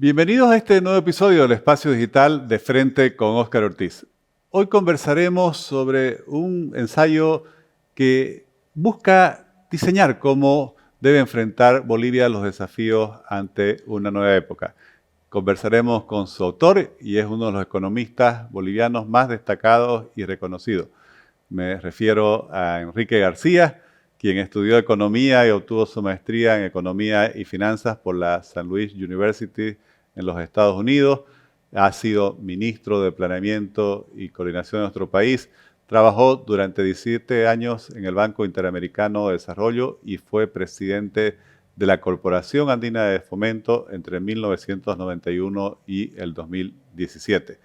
Bienvenidos a este nuevo episodio del Espacio Digital de Frente con Óscar Ortiz. Hoy conversaremos sobre un ensayo que busca diseñar cómo debe enfrentar Bolivia los desafíos ante una nueva época. Conversaremos con su autor y es uno de los economistas bolivianos más destacados y reconocidos. Me refiero a Enrique García, quien estudió economía y obtuvo su maestría en economía y finanzas por la St. Louis University en los Estados Unidos. Ha sido ministro de Planeamiento y Coordinación de nuestro país. Trabajó durante 17 años en el Banco Interamericano de Desarrollo y fue presidente de la Corporación Andina de Fomento entre 1991 y el 2017.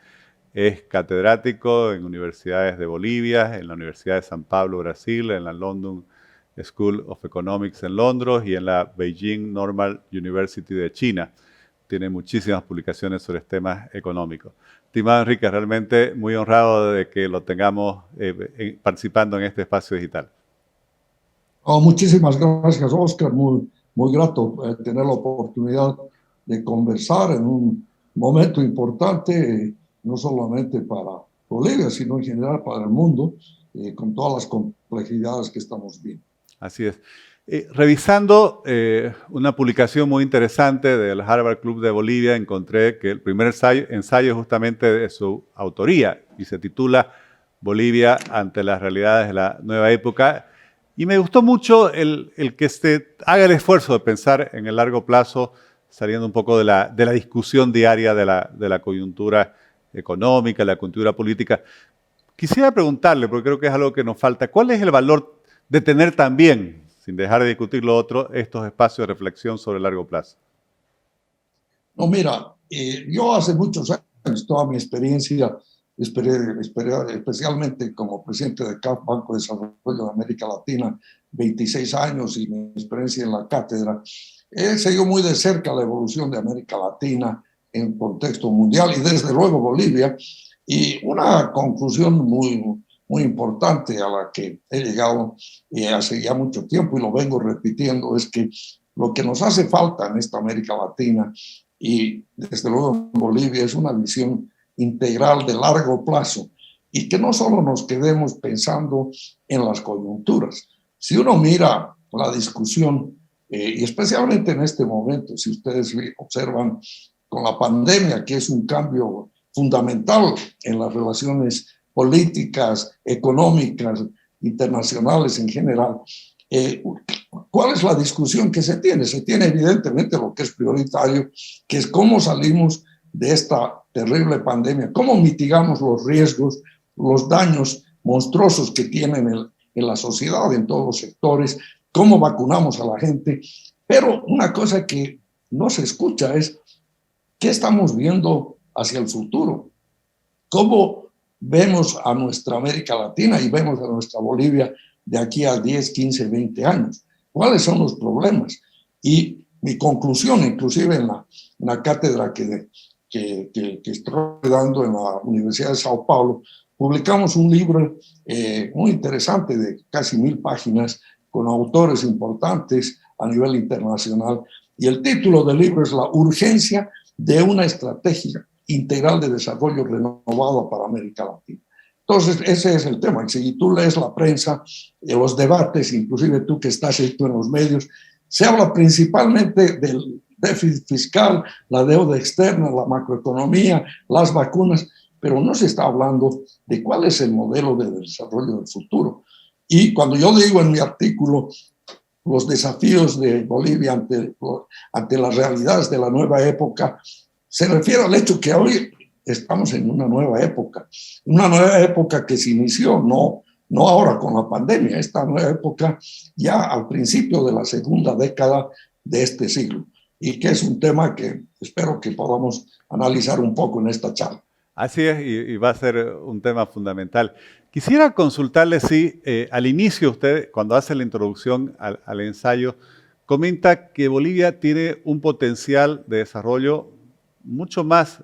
Es catedrático en universidades de Bolivia, en la Universidad de San Pablo, Brasil, en la London School of Economics en Londres y en la Beijing Normal University de China. Tiene muchísimas publicaciones sobre temas económicos. Estimado Enrique, realmente muy honrado de que lo tengamos participando en este espacio digital. Muchísimas gracias, Oscar. Muy grato tener la oportunidad de conversar en un momento importante, no solamente para Bolivia, sino en general para el mundo, con todas las complejidades que estamos viendo. Así es. Revisando una publicación muy interesante del Harvard Club de Bolivia, encontré que el primer ensayo es justamente de su autoría y se titula Bolivia ante las realidades de la nueva época. Y me gustó mucho el que se haga el esfuerzo de pensar en el largo plazo, saliendo un poco de la discusión diaria de la coyuntura económica, la coyuntura política. Quisiera preguntarle, porque creo que es algo que nos falta, ¿cuál es el valor de tener también, sin dejar de discutir lo otro, estos espacios de reflexión sobre el largo plazo? No, mira, yo hace muchos años, toda mi experiencia, especialmente como presidente de CAF, Banco de Desarrollo de América Latina, 26 años y mi experiencia en la cátedra, he seguido muy de cerca la evolución de América Latina en contexto mundial y desde luego Bolivia. Y una conclusión muy importante a la que he llegado hace ya mucho tiempo y lo vengo repitiendo es que lo que nos hace falta en esta América Latina y desde luego en Bolivia es una visión integral de largo plazo y que no solo nos quedemos pensando en las coyunturas. Si uno mira la discusión, y especialmente en este momento, si ustedes observan con la pandemia, que es un cambio fundamental en las relaciones políticas, económicas, internacionales en general, ¿cuál es la discusión que se tiene? Se tiene evidentemente lo que es prioritario, que es cómo salimos de esta terrible pandemia, cómo mitigamos los riesgos, los daños monstruosos que tienen en la sociedad, en todos los sectores, cómo vacunamos a la gente. Pero una cosa que no se escucha es qué estamos viendo hacia el futuro, cómo vemos a nuestra América Latina y vemos a nuestra Bolivia de aquí a 10, 15, 20 años. ¿Cuáles son los problemas? Y mi conclusión, inclusive en la cátedra que estoy dando en la Universidad de Sao Paulo, publicamos un libro muy interesante de casi 1000 páginas con autores importantes a nivel internacional. Y el título del libro es La urgencia de una estrategia integral de desarrollo renovado para América Latina. Entonces, ese es el tema. Si tú lees la prensa, los debates, inclusive tú que estás en los medios, se habla principalmente del déficit fiscal, la deuda externa, la macroeconomía, las vacunas, pero no se está hablando de cuál es el modelo de desarrollo del futuro. Y cuando yo digo en mi artículo los desafíos de Bolivia ante las realidades de la nueva época, se refiere al hecho que hoy estamos en una nueva época que se inició, no ahora con la pandemia, esta nueva época ya al principio de la segunda década de este siglo, y que es un tema que espero que podamos analizar un poco en esta charla. Así es, y va a ser un tema fundamental. Quisiera consultarle si al inicio usted, cuando hace la introducción al ensayo, comenta que Bolivia tiene un potencial de desarrollo mucho más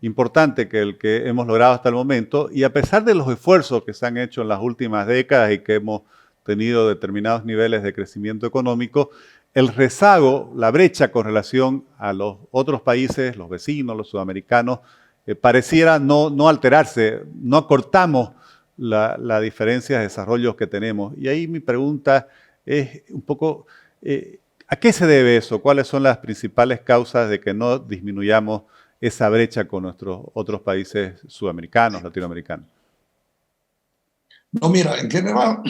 importante que el que hemos logrado hasta el momento, y a pesar de los esfuerzos que se han hecho en las últimas décadas y que hemos tenido determinados niveles de crecimiento económico, el rezago, la brecha con relación a los otros países, los vecinos, los sudamericanos, pareciera no alterarse, no acortamos la diferencia de desarrollo que tenemos. Y ahí mi pregunta es un poco, ¿a qué se debe eso? ¿Cuáles son las principales causas de que no disminuyamos esa brecha con nuestros otros países sudamericanos, latinoamericanos? No, mira, en general,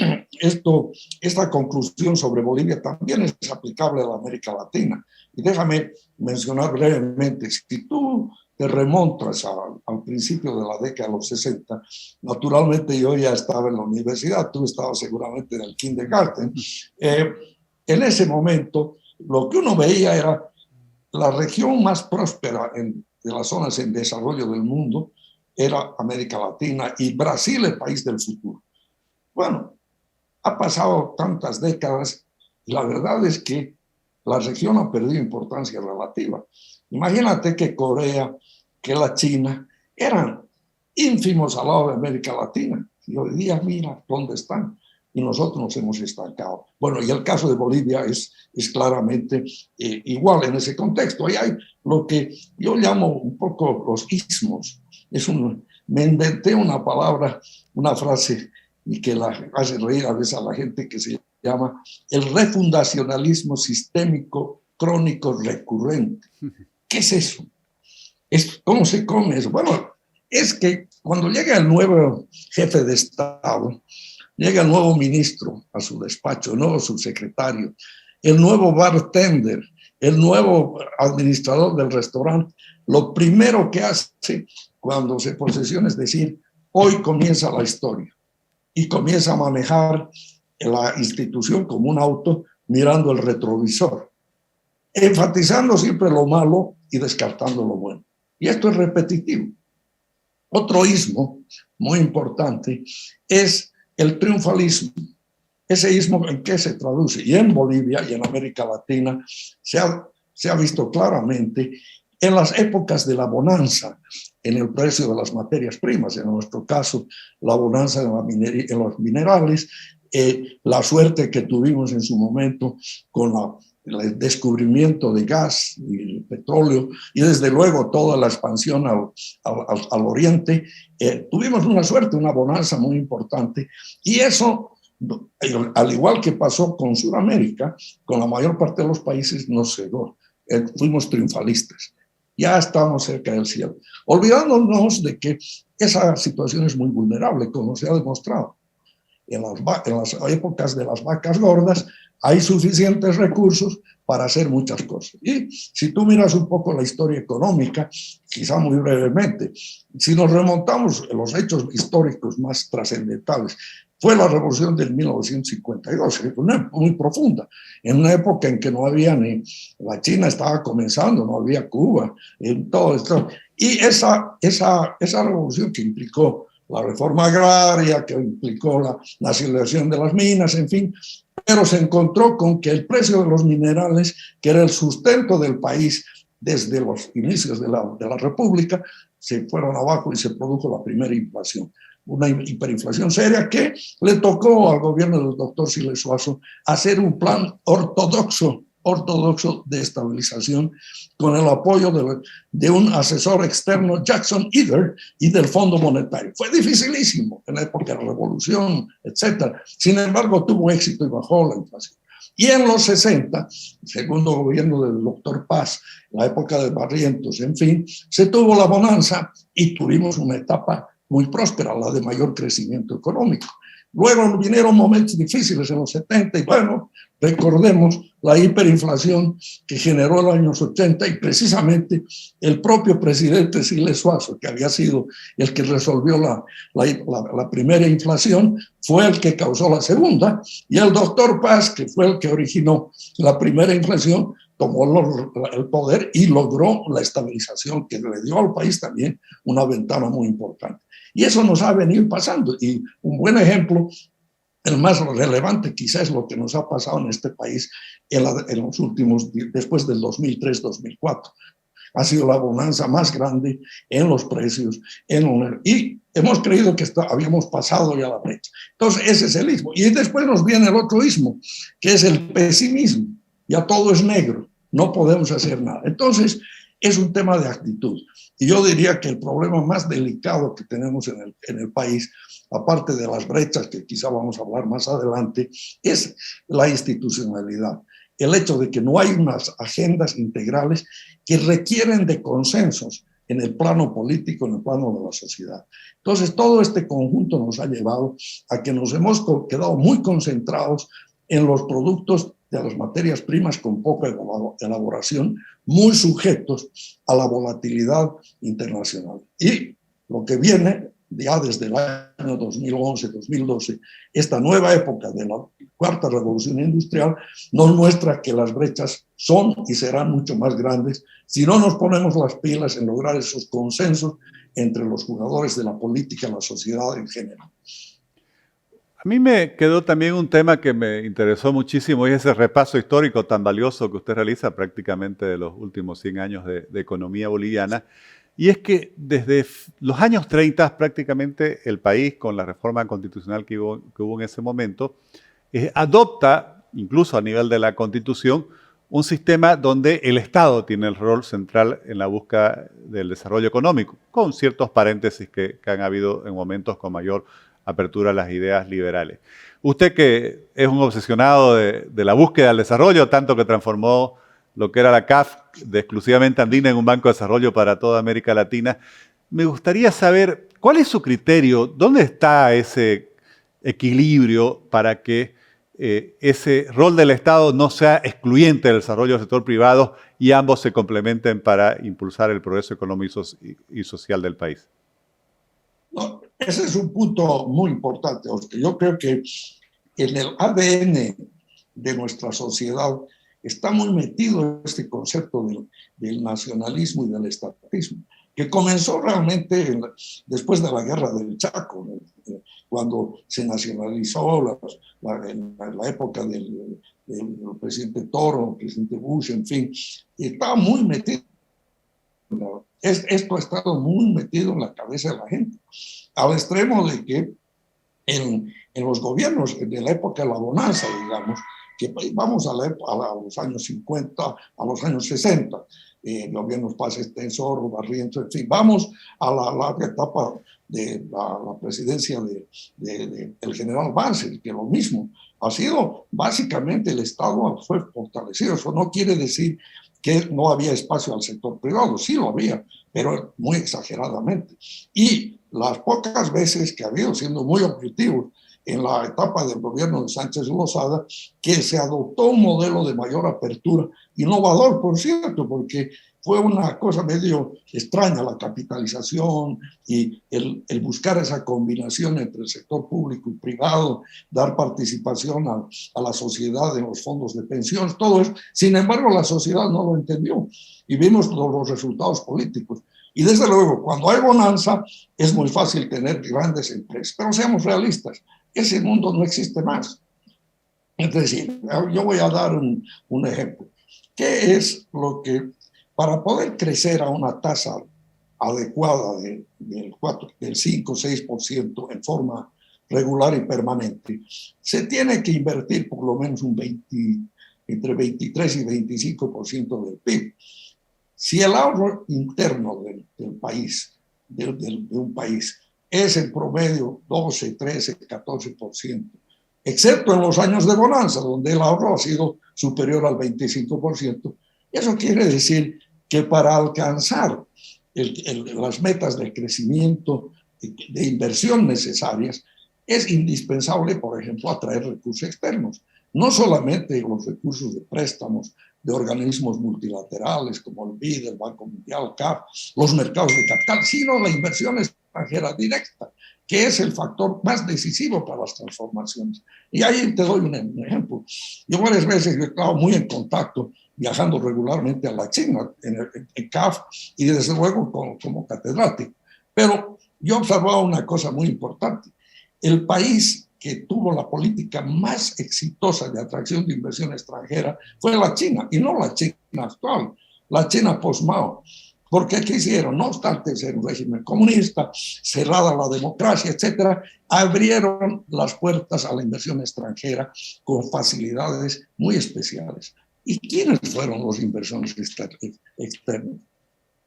esta conclusión sobre Bolivia también es aplicable a la América Latina. Y déjame mencionar brevemente, si tú te remontas al principio de la década de los 60, naturalmente yo ya estaba en la universidad, tú estabas seguramente en el kindergarten. En ese momento, lo que uno veía era la región más próspera de las zonas en desarrollo del mundo, era América Latina y Brasil el país del futuro. Bueno, ha pasado tantas décadas y la verdad es que la región ha perdido importancia relativa. Imagínate que Corea, que la China, eran ínfimos al lado de América Latina. Y hoy día, mira dónde están. Y nosotros nos hemos estancado. Bueno, y el caso de Bolivia es claramente igual en ese contexto. Ahí hay lo que yo llamo un poco los ismos. Me inventé una palabra, una frase y que la hace reír a veces a la gente, que se llama el refundacionalismo sistémico crónico recurrente. ¿Qué es eso? ¿Cómo se come eso? Bueno, es que cuando llega el nuevo jefe de Estado, llega el nuevo ministro a su despacho, el nuevo subsecretario, el nuevo bartender, el nuevo administrador del restaurante, lo primero que hace cuando se posesiona es decir, hoy comienza la historia. Y comienza a manejar la institución como un auto mirando el retrovisor, enfatizando siempre lo malo y descartando lo bueno. Y esto es repetitivo. Otro ismo muy importante es el triunfalismo. Ese ismo, ¿en qué se traduce? Y en Bolivia y en América Latina se ha visto claramente en las épocas de la bonanza, en el precio de las materias primas, en nuestro caso, la bonanza en los minerales, la suerte que tuvimos en su momento con el descubrimiento de gas y petróleo, y desde luego toda la expansión al oriente, tuvimos una suerte, una bonanza muy importante, y eso, al igual que pasó con Sudamérica, con la mayor parte de los países nos cegó, fuimos triunfalistas. Ya estamos cerca del cielo, olvidándonos de que esa situación es muy vulnerable, como se ha demostrado. En las épocas de las vacas gordas hay suficientes recursos para hacer muchas cosas. Y si tú miras un poco la historia económica, quizá muy brevemente, si nos remontamos a los hechos históricos más trascendentales, fue la revolución del 1952, muy profunda, en una época en que no había la China estaba comenzando, no había Cuba, en todo esto. Y esa revolución que implicó la reforma agraria, que implicó la nacionalización de las minas, en fin, pero se encontró con que el precio de los minerales, que era el sustento del país desde los inicios de la República, se fueron abajo y se produjo la primera inflación. Una hiperinflación seria que le tocó al gobierno del doctor Siles Suazo hacer un plan ortodoxo de estabilización con el apoyo de un asesor externo, Jackson Eder, y del Fondo Monetario. Fue dificilísimo en la época de la revolución, etc. Sin embargo, tuvo éxito y bajó la inflación. Y en los 60, segundo gobierno del doctor Paz, la época de Barrientos, en fin, se tuvo la bonanza y tuvimos una etapa muy próspera, la de mayor crecimiento económico. Luego vinieron momentos difíciles en los 70 y bueno, recordemos la hiperinflación que generó en los años 80 y precisamente el propio presidente Siles Suazo, que había sido el que resolvió la primera inflación, fue el que causó la segunda, y el doctor Paz, que fue el que originó la primera inflación, tomó el poder y logró la estabilización que le dio al país también una ventana muy importante. Y eso nos ha venido pasando. Y un buen ejemplo, el más relevante quizás es lo que nos ha pasado en este país en los últimos, después del 2003-2004. Ha sido la bonanza más grande en los precios. Y hemos creído que habíamos pasado ya la brecha. Entonces, ese es el ismo. Y después nos viene el otro ismo, que es el pesimismo. ya todo es negro, no podemos hacer nada. Entonces, es un tema de actitud. Y yo diría que el problema más delicado que tenemos en el país, aparte de las brechas que quizá vamos a hablar más adelante, es la institucionalidad. El hecho de que no hay unas agendas integrales que requieren de consensos en el plano político, en el plano de la sociedad. Entonces, todo este conjunto nos ha llevado a que nos hemos quedado muy concentrados en los productos de las materias primas con poca elaboración, muy sujetos a la volatilidad internacional. Y lo que viene ya desde el año 2011, 2012, esta nueva época de la cuarta revolución industrial nos muestra que las brechas son y serán mucho más grandes si no nos ponemos las pilas en lograr esos consensos entre los jugadores de la política y la sociedad en general. A mí me quedó también un tema que me interesó muchísimo y es ese repaso histórico tan valioso que usted realiza prácticamente de los últimos 100 años de economía boliviana. Y es que desde los años 30 prácticamente el país, con la reforma constitucional que hubo en ese momento, adopta, incluso a nivel de la Constitución, un sistema donde el Estado tiene el rol central en la búsqueda del desarrollo económico, con ciertos paréntesis que han habido en momentos con mayor apertura a las ideas liberales. Usted, que es un obsesionado de la búsqueda del desarrollo, tanto que transformó lo que era la CAF de exclusivamente andina en un banco de desarrollo para toda América Latina, me gustaría saber cuál es su criterio, dónde está ese equilibrio para que ese rol del Estado no sea excluyente del desarrollo del sector privado y ambos se complementen para impulsar el progreso económico y social del país. No, ese es un punto muy importante, Oscar. Yo creo que en el ADN de nuestra sociedad está muy metido este concepto del nacionalismo y del estatismo, que comenzó realmente después de la guerra del Chaco, cuando se nacionalizó en la época del presidente Toro, el presidente Bush, en fin, y estaba muy metido. Esto ha estado muy metido en la cabeza de la gente, al extremo de que en los gobiernos de la época de la bonanza, digamos, que vamos a los años 50, a los años 60, gobiernos Paz Extensor, Barrientos, en fin, vamos a la larga etapa de la presidencia del general Banzer, que lo mismo ha sido básicamente el Estado fue fortalecido. Eso no quiere decir que no había espacio al sector privado, sí lo había, pero muy exageradamente. Y las pocas veces que ha habido, siendo muy objetivos, en la etapa del gobierno de Sánchez Lozada, que se adoptó un modelo de mayor apertura, innovador, por cierto, porque fue una cosa medio extraña la capitalización y el buscar esa combinación entre el sector público y privado, dar participación a la sociedad en los fondos de pensiones, todo eso. Sin embargo, la sociedad no lo entendió y vimos los resultados políticos. Y desde luego, cuando hay bonanza, es muy fácil tener grandes empresas, pero seamos realistas, ese mundo no existe más. Es decir, yo voy a dar un ejemplo. ¿Qué es lo que, para poder crecer a una tasa adecuada del 5 o 6% en forma regular y permanente, se tiene que invertir por lo menos entre 23 y 25% del PIB? Si el ahorro interno del país, de un país, es en promedio 12, 13, 14%, excepto en los años de bonanza, donde el ahorro ha sido superior al 25%, eso quiere decir que para alcanzar las metas de crecimiento, de inversión necesarias, es indispensable, por ejemplo, atraer recursos externos. No solamente los recursos de préstamos de organismos multilaterales como el BID, el Banco Mundial, CAF, los mercados de capital, sino la inversión extranjera directa, que es el factor más decisivo para las transformaciones. Y ahí te doy un ejemplo. Yo varias veces he estado muy en contacto, viajando regularmente a la China, en CAF, y desde luego como catedrático. Pero yo observaba una cosa muy importante. El país que tuvo la política más exitosa de atracción de inversión extranjera fue la China, y no la China actual, la China post-Mao. Porque ¿qué hicieron? No obstante ser un régimen comunista, cerrada la democracia, etcétera, abrieron las puertas a la inversión extranjera con facilidades muy especiales. ¿Y quiénes fueron los inversores externos?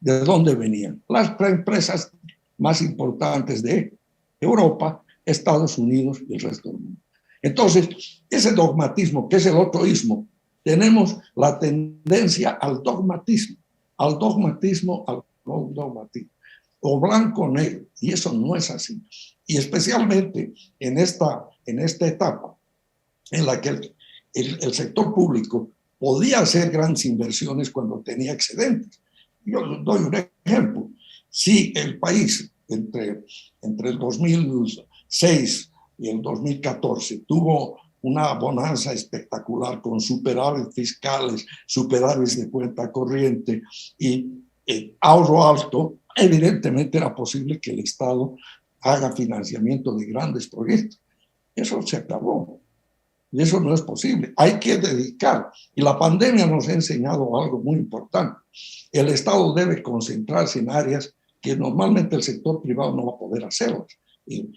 ¿De dónde venían? Las empresas más importantes de Europa, Estados Unidos y el resto del mundo. Entonces, ese dogmatismo, que es el otro ismo, tenemos la tendencia al dogmatismo, al dogmatismo, al no dogmatismo, o blanco o negro, y eso no es así. Y especialmente en esta etapa en la que el sector público podía hacer grandes inversiones cuando tenía excedentes. Yo doy un ejemplo. Si el país entre el 2006 y el 2014 tuvo una bonanza espectacular con superávit fiscales, superávit de cuenta corriente y ahorro alto, evidentemente era posible que el Estado haga financiamiento de grandes proyectos. Eso se acabó. Y eso no es posible. Hay que dedicar. Y la pandemia nos ha enseñado algo muy importante. El Estado debe concentrarse en áreas que normalmente el sector privado no va a poder hacerlas. Y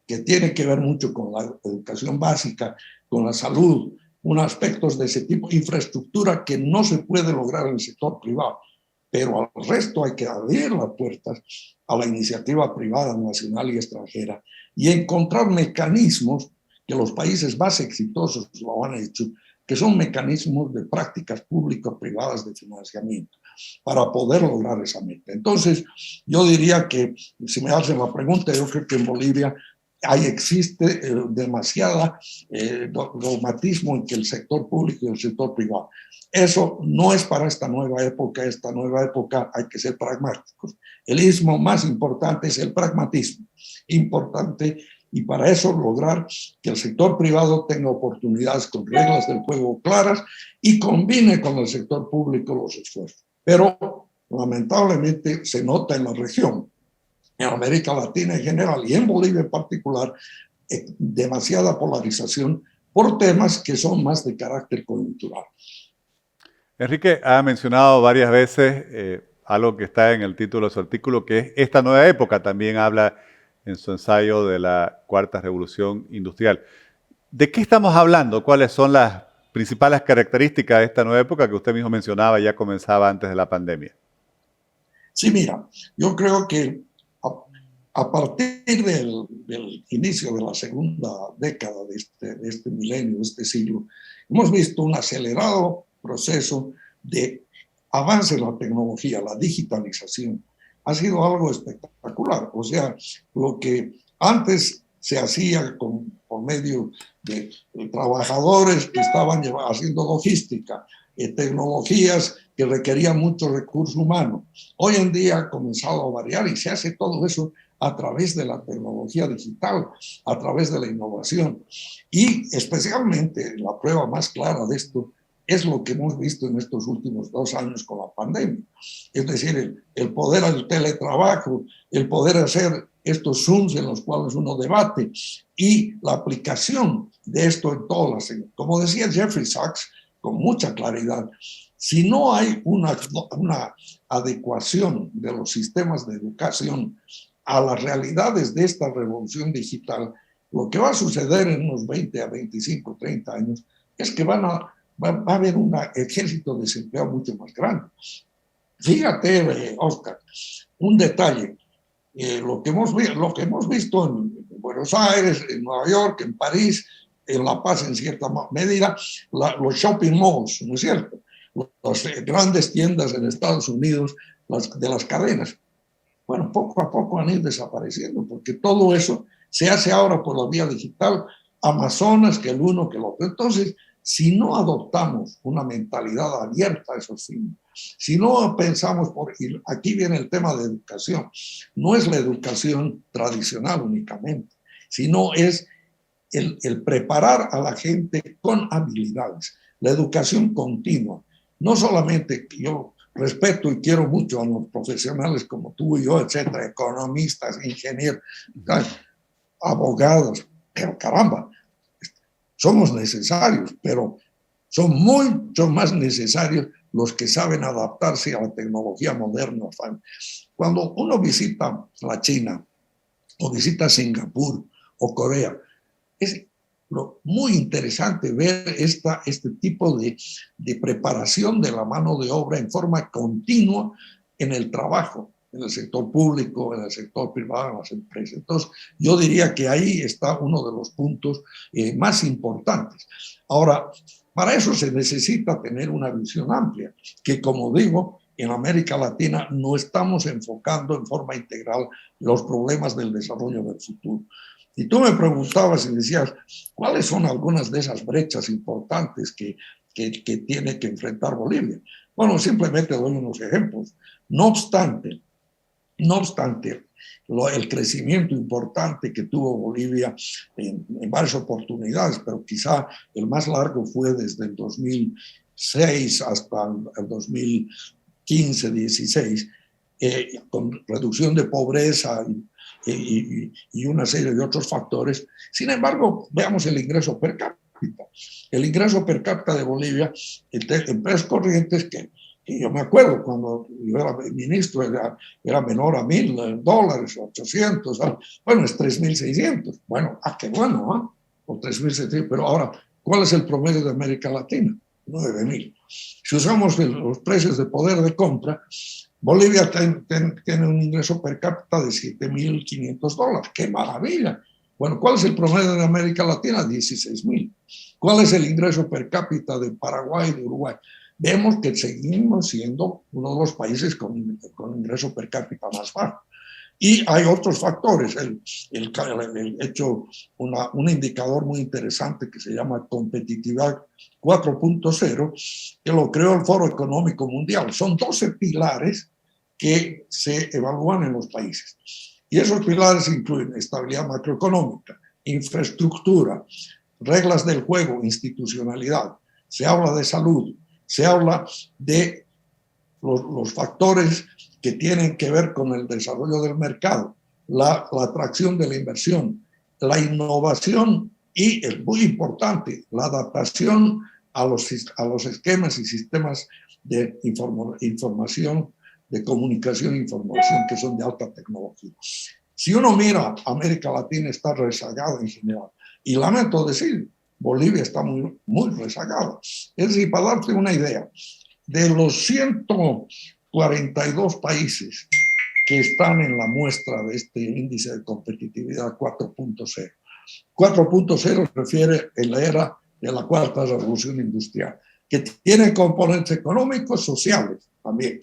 que tiene que ver mucho con la educación básica, con la salud, unos aspectos de ese tipo, infraestructura que no se puede lograr en el sector privado. Pero al resto hay que abrir las puertas a la iniciativa privada nacional y extranjera y encontrar mecanismos que los países más exitosos lo han hecho, que son mecanismos de prácticas público-privadas de financiamiento para poder lograr esa meta. Entonces, yo diría que, si me hacen la pregunta, yo creo que en Bolivia existe demasiada dogmatismo entre el sector público y el sector privado. Eso no es para esta nueva época hay que ser pragmáticos. El ismo más importante es el pragmatismo, importante, y para eso lograr que el sector privado tenga oportunidades con reglas del juego claras y combine con el sector público los esfuerzos. Pero lamentablemente se nota en la región, en América Latina en general y en Bolivia en particular, demasiada polarización por temas que son más de carácter coyuntural. Enrique ha mencionado varias veces algo que está en el título de su artículo, que es esta nueva época. También habla en su ensayo de la cuarta revolución industrial. ¿De qué estamos hablando? ¿Cuáles son las principales características de esta nueva época que usted mismo mencionaba ya comenzaba antes de la pandemia? Sí, mira, yo creo que a partir del inicio de la segunda década de este milenio, de este siglo, hemos visto un acelerado proceso de avance en la tecnología, la digitalización. Ha sido algo espectacular. O sea, lo que antes se hacía por medio de trabajadores que estaban haciendo logística, tecnologías que requerían mucho recurso humano. Hoy en día ha comenzado a variar y se hace todo eso a través de la tecnología digital, a través de la innovación. Y especialmente la prueba más clara de esto es lo que hemos visto en estos últimos 2 años con la pandemia. Es decir, el poder al teletrabajo, el poder hacer estos Zooms en los cuales uno debate y la aplicación de esto en todas las... Como decía Jeffrey Sachs, con mucha claridad, si no hay una adecuación de los sistemas de educación a las realidades de esta revolución digital, lo que va a suceder en unos 20 a 25, 30 años es que va a haber un ejército de desempleo mucho más grande. Fíjate, Oscar, un detalle, lo que hemos visto en Buenos Aires, en Nueva York, en París, en La Paz en cierta medida, los shopping malls, ¿no es cierto? Las grandes tiendas en Estados Unidos, de las cadenas. Bueno, poco a poco han ido desapareciendo, porque todo eso se hace ahora por la vía digital, Amazonas, que el uno, que el otro. Entonces, si no adoptamos una mentalidad abierta a esos fines, si no pensamos aquí viene el tema de educación, no es la educación tradicional únicamente, sino es el preparar a la gente con habilidades, la educación continua. No solamente yo respeto y quiero mucho a los profesionales como tú y yo, etcétera, economistas, ingenieros, abogados, pero caramba, somos necesarios, pero son mucho más necesarios los que saben adaptarse a la tecnología moderna. Cuando uno visita la China o visita Singapur o Corea, muy interesante ver este tipo de preparación de la mano de obra en forma continua en el trabajo, en el sector público, en el sector privado, en las empresas. Entonces, yo diría que ahí está uno de los puntos más importantes. Ahora, para eso se necesita tener una visión amplia, que como digo, en América Latina no estamos enfocando en forma integral los problemas del desarrollo del futuro. Y tú me preguntabas y decías, ¿cuáles son algunas de esas brechas importantes que tiene que enfrentar Bolivia? Bueno, simplemente doy unos ejemplos. No obstante, el crecimiento importante que tuvo Bolivia en varias oportunidades, pero quizá el más largo fue desde el 2006 hasta el 2015-16, con reducción de pobreza y una serie de otros factores. Sin embargo, veamos el ingreso per cápita. El ingreso per cápita de Bolivia, en pesos corrientes, que yo me acuerdo cuando yo era ministro, era menor a $1,000, 800, bueno, es 3.600. Bueno, qué bueno, ¿eh? O 3.700, pero ahora, ¿cuál es el promedio de América Latina? 9.000. Si usamos los precios de poder de compra, Bolivia tiene un ingreso per cápita de $7.500. ¡Qué maravilla! Bueno, ¿cuál es el promedio de América Latina? 16.000. ¿Cuál es el ingreso per cápita de Paraguay y de Uruguay? Vemos que seguimos siendo uno de los países con ingreso per cápita más bajo. Y hay otros factores. El hecho un indicador muy interesante que se llama competitividad 4.0, que lo creó el Foro Económico Mundial. Son 12 pilares que se evalúan en los países. Y esos pilares incluyen estabilidad macroeconómica, infraestructura, reglas del juego, institucionalidad. Se habla de salud, se habla de los factores que tienen que ver con el desarrollo del mercado, la atracción de la inversión, la innovación y, es muy importante, la adaptación a los esquemas y sistemas de información, de comunicación e información que son de alta tecnología. Si uno mira, América Latina está rezagada en general. Y lamento decir, Bolivia está muy, muy rezagada. Es decir, para darte una idea, de los 142 países que están en la muestra de este índice de competitividad 4.0, 4.0 refiere a la era de la cuarta revolución industrial, que tiene componentes económicos, sociales también.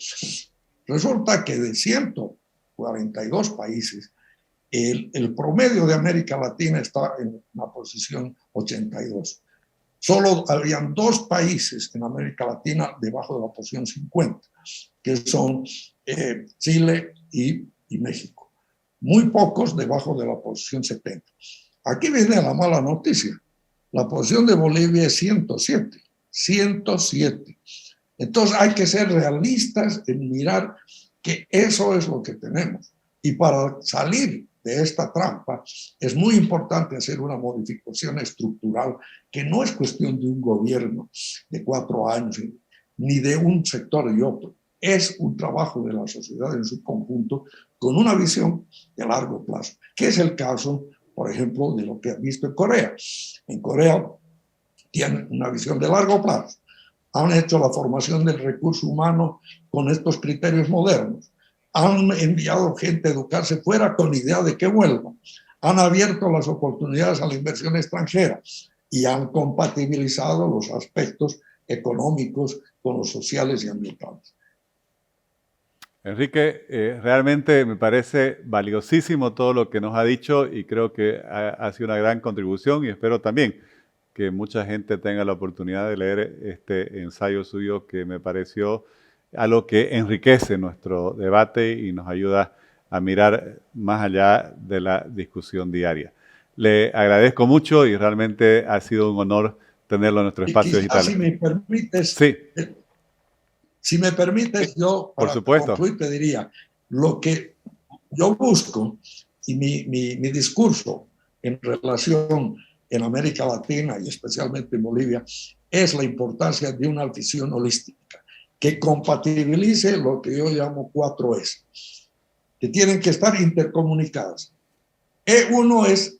Resulta que de 142 países, el promedio de América Latina está en la posición 82. Solo habían 2 países en América Latina debajo de la posición 50, que son Chile y México. Muy pocos debajo de la posición 70. Aquí viene la mala noticia. La posición de Bolivia es 107. 107. Entonces hay que ser realistas en mirar que eso es lo que tenemos. Y para salir de esta trampa, es muy importante hacer una modificación estructural que no es cuestión de un gobierno de 4 años ni de un sector y otro. Es un trabajo de la sociedad en su conjunto con una visión de largo plazo, que es el caso, por ejemplo, de lo que han visto en Corea. En Corea tienen una visión de largo plazo. Han hecho la formación del recurso humano con estos criterios modernos. Han enviado gente a educarse fuera con idea de que vuelvan. Han abierto las oportunidades a la inversión extranjera y han compatibilizado los aspectos económicos con los sociales y ambientales. Enrique, realmente me parece valiosísimo todo lo que nos ha dicho y creo que ha sido una gran contribución y espero también que mucha gente tenga la oportunidad de leer este ensayo suyo que me pareció algo que enriquece nuestro debate y nos ayuda a mirar más allá de la discusión diaria. Le agradezco mucho y realmente ha sido un honor tenerlo en nuestro espacio digital. Si me permites, sí. Si me permites, yo para concluir te diría, lo que yo busco y mi discurso en relación en América Latina y especialmente en Bolivia es la importancia de una visión holística que compatibilice lo que yo llamo 4S, que tienen que estar intercomunicadas. E1 es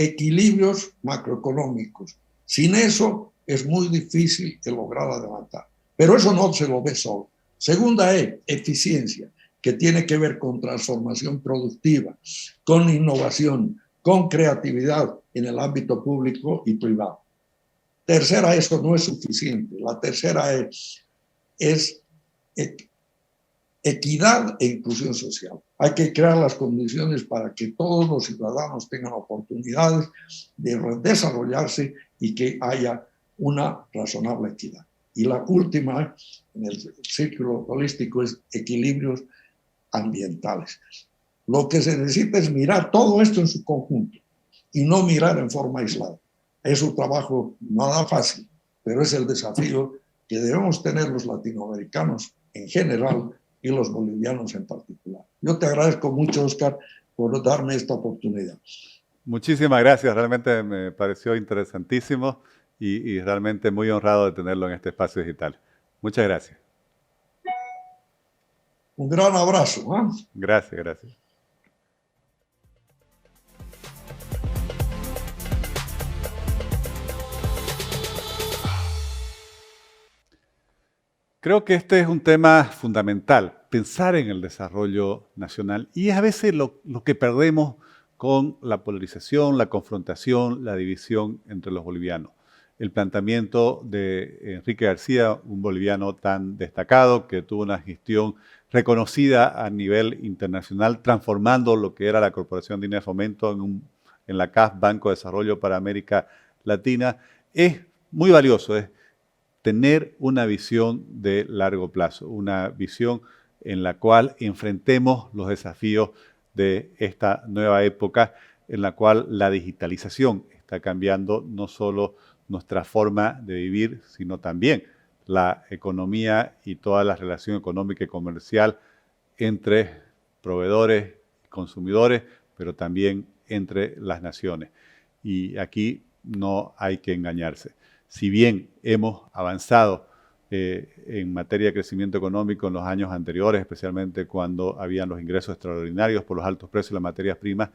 equilibrios macroeconómicos. Sin eso es muy difícil de lograr adelantar. Pero eso no se lo ve solo. Segunda es eficiencia, que tiene que ver con transformación productiva, con innovación, con creatividad en el ámbito público y privado. Tercera, eso no es suficiente. La tercera es equidad e inclusión social. Hay que crear las condiciones para que todos los ciudadanos tengan oportunidades de desarrollarse y que haya una razonable equidad. Y la última, en el círculo holístico, es equilibrios ambientales. Lo que se necesita es mirar todo esto en su conjunto y no mirar en forma aislada. Es un trabajo nada fácil, pero es el desafío que debemos tener los latinoamericanos en general y los bolivianos en particular. Yo te agradezco mucho, Oscar, por darme esta oportunidad. Muchísimas gracias, realmente me pareció interesantísimo y realmente muy honrado de tenerlo en este espacio digital. Muchas gracias. Un gran abrazo. Gracias, gracias. Creo que este es un tema fundamental, pensar en el desarrollo nacional. Y es a veces lo que perdemos con la polarización, la confrontación, la división entre los bolivianos. El planteamiento de Enrique García, un boliviano tan destacado que tuvo una gestión reconocida a nivel internacional, transformando lo que era la Corporación de Línea de Fomento en la CAF, Banco de Desarrollo para América Latina, es muy valioso, es tener una visión de largo plazo, una visión en la cual enfrentemos los desafíos de esta nueva época en la cual la digitalización está cambiando no solo nuestra forma de vivir, sino también la economía y toda la relación económica y comercial entre proveedores y consumidores, pero también entre las naciones. Y aquí no hay que engañarse. Si bien hemos avanzado en materia de crecimiento económico en los años anteriores, especialmente cuando habían los ingresos extraordinarios por los altos precios de las materias primas,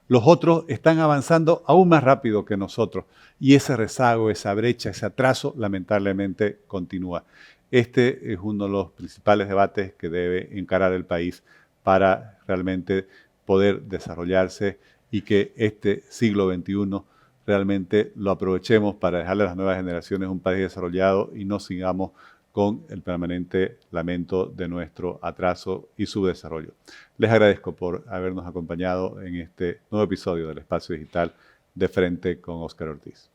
los otros están avanzando aún más rápido que nosotros y ese rezago, esa brecha, ese atraso, lamentablemente continúa. Este es uno de los principales debates que debe encarar el país para realmente poder desarrollarse y que este siglo XXI realmente lo aprovechemos para dejarle a las nuevas generaciones un país desarrollado y no sigamos con el permanente lamento de nuestro atraso y subdesarrollo. Les agradezco por habernos acompañado en este nuevo episodio del Espacio Digital de Frente con Óscar Ortiz.